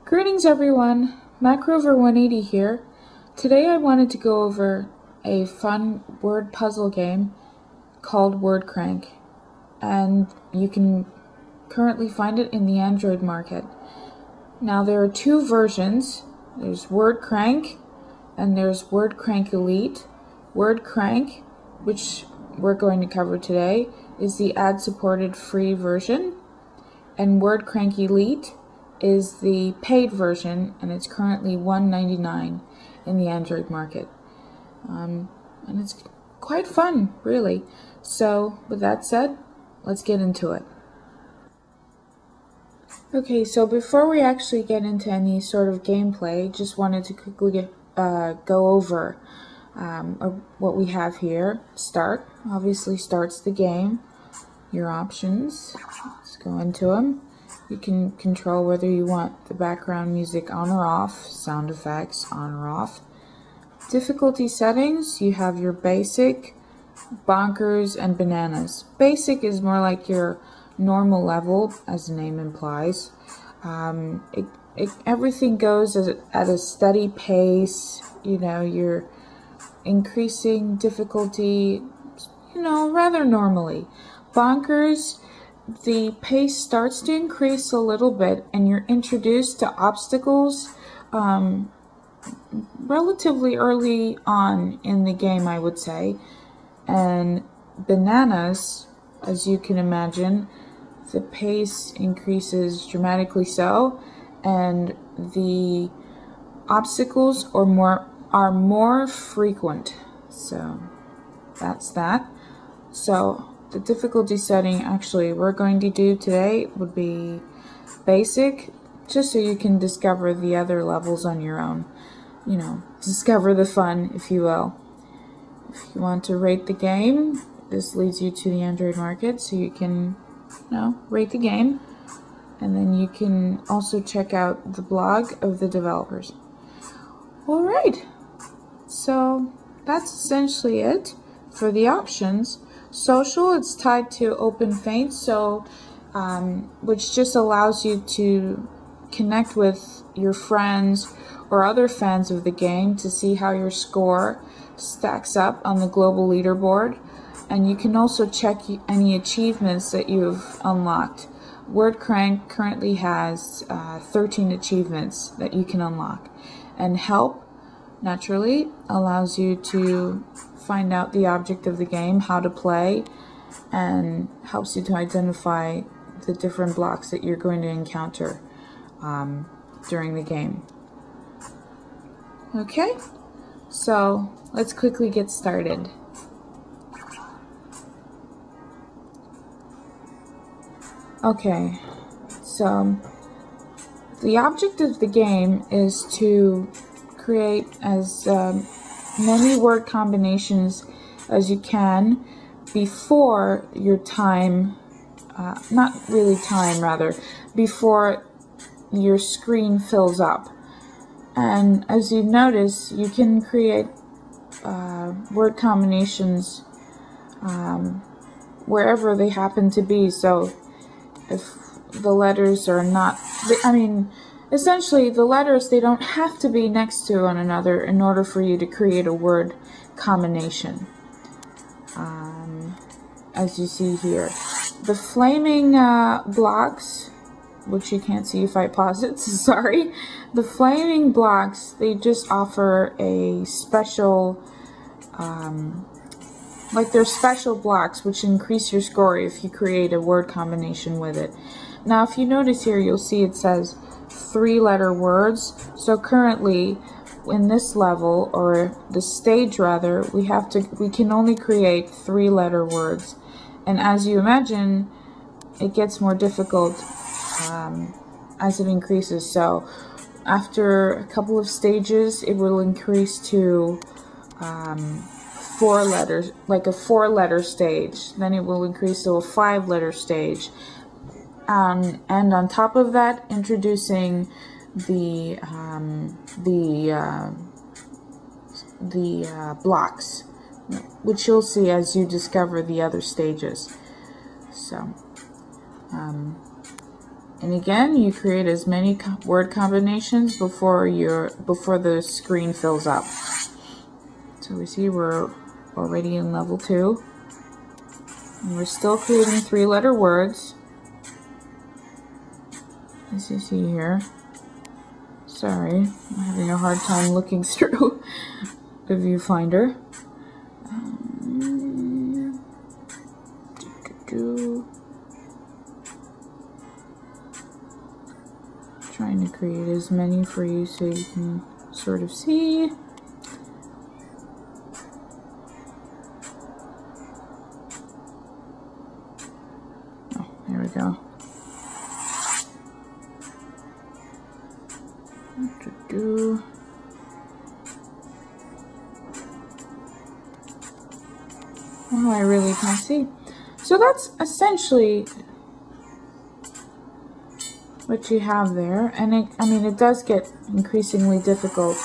Greetings everyone, MacRover180 here. Today I wanted to go over a fun word puzzle game called WordCrank, and you can currently find it in the Android market. Now there are two versions. There's WordCrank and there's WordCrank Elite. WordCrank, which we're going to cover today, is the ad-supported free version, and WordCrank Elite is the paid version, and it's currently $1.99 in the Android market. And it's quite fun, really. So with that said, let's get into it. Okay, so before we actually get into any sort of gameplay, just wanted to quickly go over what we have here. Start obviously starts the game. Your options, let's go into them. You can control whether you want the background music on or off, sound effects on or off. Difficulty settings, you have your basic, bonkers, and bananas. Basic is more like your normal level, as the name implies. Everything goes at a steady pace. You know, you're increasing difficulty, rather normally. Bonkers, the pace starts to increase a little bit and you're introduced to obstacles relatively early on in the game, I would say. And bananas, as you can imagine, the pace increases dramatically so, and the obstacles are more frequent. So that's that. So the difficulty setting actually we're going to do today would be basic, just so you can discover the other levels on your own. Discover the fun, if you will. If you want to rate the game, this leads you to the Android market, so you can, rate the game. And then you can also check out the blog of the developers. Alright, so that's essentially it for the options. Social, it's tied to OpenFaint, so which just allows you to connect with your friends or other fans of the game to see how your score stacks up on the global leaderboard, and you can also check any achievements that you've unlocked. WordCrank currently has 13 achievements that you can unlock, and Help naturally allows you to find out the object of the game, how to play, and helps you to identify the different blocks that you're going to encounter during the game. Okay, so let's quickly get started. Okay, so the object of the game is to create as many word combinations as you can before your time, not really time, rather, before your screen fills up. And as you notice, you can create word combinations wherever they happen to be. So if the letters are not, essentially the letters, they don't have to be next to one another in order for you to create a word combination. As you see here, the flaming blocks, which you can't see if I pause it, sorry. The flaming blocks, they just offer a special, like they're special blocks which increase your score if you create a word combination with it. Now if you notice here, you'll see it says 3-letter words. So currently in this level, or the stage rather, we can only create 3-letter words, and as you imagine, it gets more difficult as it increases. So after a couple of stages, it will increase to 4 letters, like a 4-letter stage. Then it will increase to a 5-letter stage. And on top of that, introducing the blocks, which you'll see as you discover the other stages. So And again, you create as many word combinations before the screen fills up. So we see we're already in level 2. And we're still creating 3-letter words, as you see here. Sorry, I'm having a hard time looking through the viewfinder. Trying to create as many for you so you can sort of see. Oh, there we go. Oh, I really can't see. So that's essentially what you have there, and it does get increasingly difficult.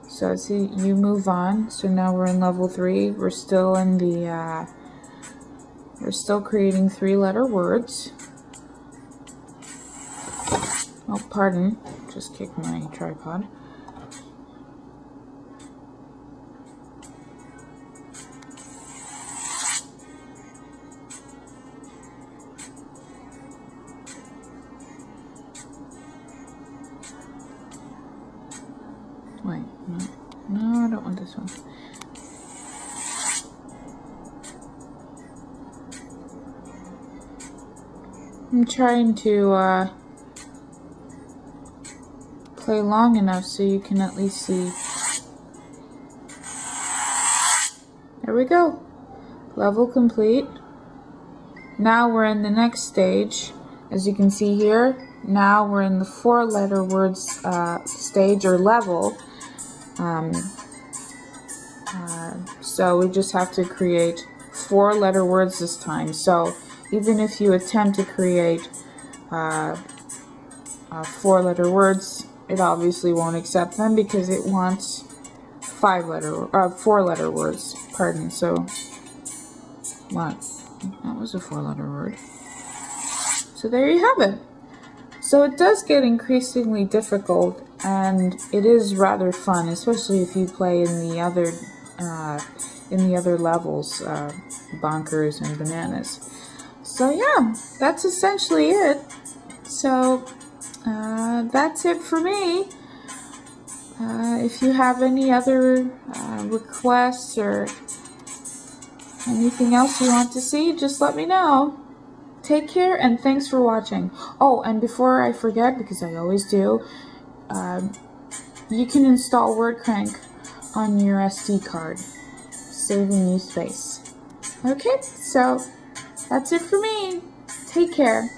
So see, you move on. So now we're in level 3. We're still in the we're still creating 3-letter words. Oh, pardon, just kicked my tripod. Wait, no, I don't want this one. I'm trying to play long enough so you can at least see. There we go. Level complete. Now we're in the next stage. As you can see here, now we're in the 4-letter words stage or level. So we just have to create 4-letter words this time. So even if you attempt to create 4-letter words, it obviously won't accept them because it wants 4-letter words. Pardon. So what? That was a 4-letter word. So there you have it. So it does get increasingly difficult, and it is rather fun, especially if you play in the other levels, Bonkers and Bananas. So yeah, that's essentially it. So that's it for me. If you have any other requests or anything else you want to see, just let me know. Take care, and thanks for watching. Oh, and before I forget, because I always do, you can install WordCrank on your SD card, saving you space. Okay, so that's it for me. Take care.